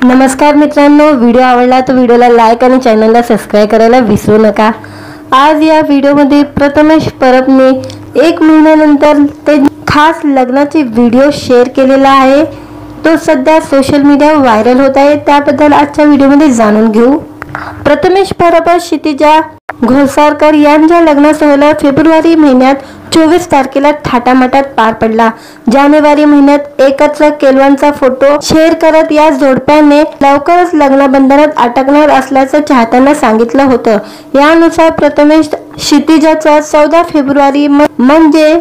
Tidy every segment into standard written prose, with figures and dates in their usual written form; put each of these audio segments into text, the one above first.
नमस्कार मित्रांनो, व्हिडिओ आवडला तर व्हिडिओला लाईक आणि चॅनलला सबस्क्राइब करायला विसरू नका। आज या व्हिडिओमध्ये प्रथमेश परबने 1 महिन्यानंतर ते खास लग्नाची व्हिडिओ शेअर केलेला आहे। तो सध्या सोशल मीडियावर व्हायरल होत आहे, त्याबद्दल आजच्या व्हिडिओमध्ये जाणून घेऊ। प्रथमेश परब व क्षितिजा घोसाळकर यांच्या लग्न सोहळा फेब्रुवारी महिन्यात 24 तारखेला थाटामाटात पार पडला। जानेवारी महिन्यात एकत्र केलवांचा फोटो शेअर करत या जोडप्याने लवकरच लग्नबंधनात अटकणार असल्याचं चाहत्यांना सांगितलं होतं। यानुसार प्रथमेश क्षितिजाचा 14 फेब्रुवारी म्हणजे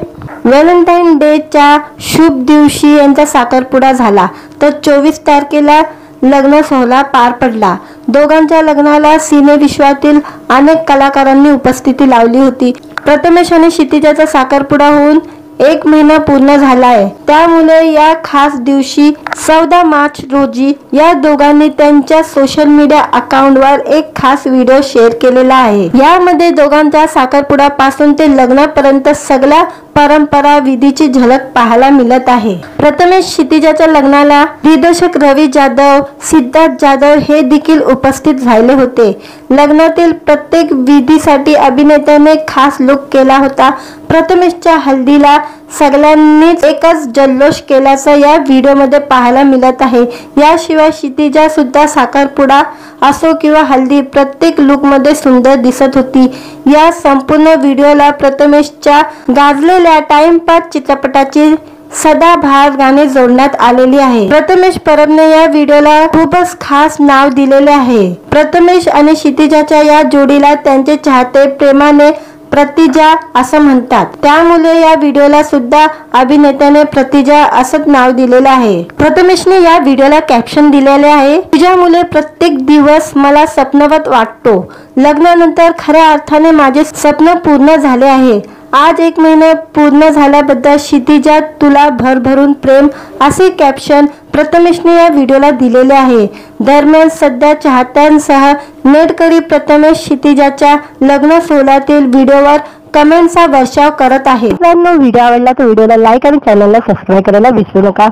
व्हॅलेंटाईन डेच्या शुभ दिवशी यांचा साखरपुडा झाला, तर 24 तारखेला लग्न सोहळा पार पडला। दोघांच्या लग्नाला सिनेविश्वातील अनेक कलाकारांनी उपस्थिती लावली होती। प्रथमेश आणि क्षितिजाचा साखरपुडा होऊन 1 महिना पूर्ण झाला आहे, त्यामुळे या खास दिवशी 14 मार्च रोजी या दोघांनी त्यांच्या सोशल मीडिया अकाउंटवर एक खास व्हिडिओ शेअर केलेला आहे। यामध्ये दोघांच्या साखरपुड्यापासून ते लग्नापर्यंत सगळ्या परंपरा विधीची झलक पाहायला मिळत आहे। प्रथमेश क्षितिजाच्या लग्नाला दिग्दर्शक रवी जाधव, सिद्धार्थ जाधव हे देखील उपस्थित झाले होते। लग्नातील प्रत्येक विधीसाठी अभिनेत्याने खास लुक केला होता। प्रथमेशच्या हल्दीला सगळ्यांनीच एकच जल्लोष केल्याचं या व्हिडिओमध्ये पाहायला मिळत आहे। याशिवाय क्षितिजा सुद्धा साखरपुडा असो किंवा हल्दी प्रत्येक लुकमध्ये सुंदर दिसत होती। या संपूर्ण व्हिडिओला प्रथमेशच्या गाजलेल्या टाइमपास चित्रपटाची सदाबहार गाणे जोडण्यात आलेली आहे। प्रथमेश परबने या व्हिडिओला खूपच खास नाव दिलेले आहे। प्रथमेश आणि क्षितिजाच्या या जोडीला त्यांचे चाहते प्रेमाने प्रतिजा असं म्हणतात, त्यामुळे या व्हिडिओला सुद्धा अभिनेत्याने प्रतिजा असंच नाव दिलेलं आहे। प्रथमेशने या व्हिडिओला कॅप्शन दिलेले आहे, तुझ्यामुळे प्रत्येक दिवस मला स्वप्नवत वाटतो। लग्नानंतर खऱ्या अर्थाने माझे स्वप्न पूर्ण झाले आहे। आज 1 महिना पूर्ण झाल्याबद्दल क्षितिजा तुला भरभरून प्रेम, असे कॅप्शन प्रथमेशने या व्हिडिओला दिलेले आहे। दरम्यान सध्या चाहत्यांसह नेटकरी प्रथमेश क्षितिजाच्या लग्न सोहळ्यातील व्हिडिओवर कमेंटचा वर्षाव करत आहे। व्हिडिओ आवडला तर व्हिडिओला लाईक आणि चॅनलला सबस्क्राइब करायला विसरू नका।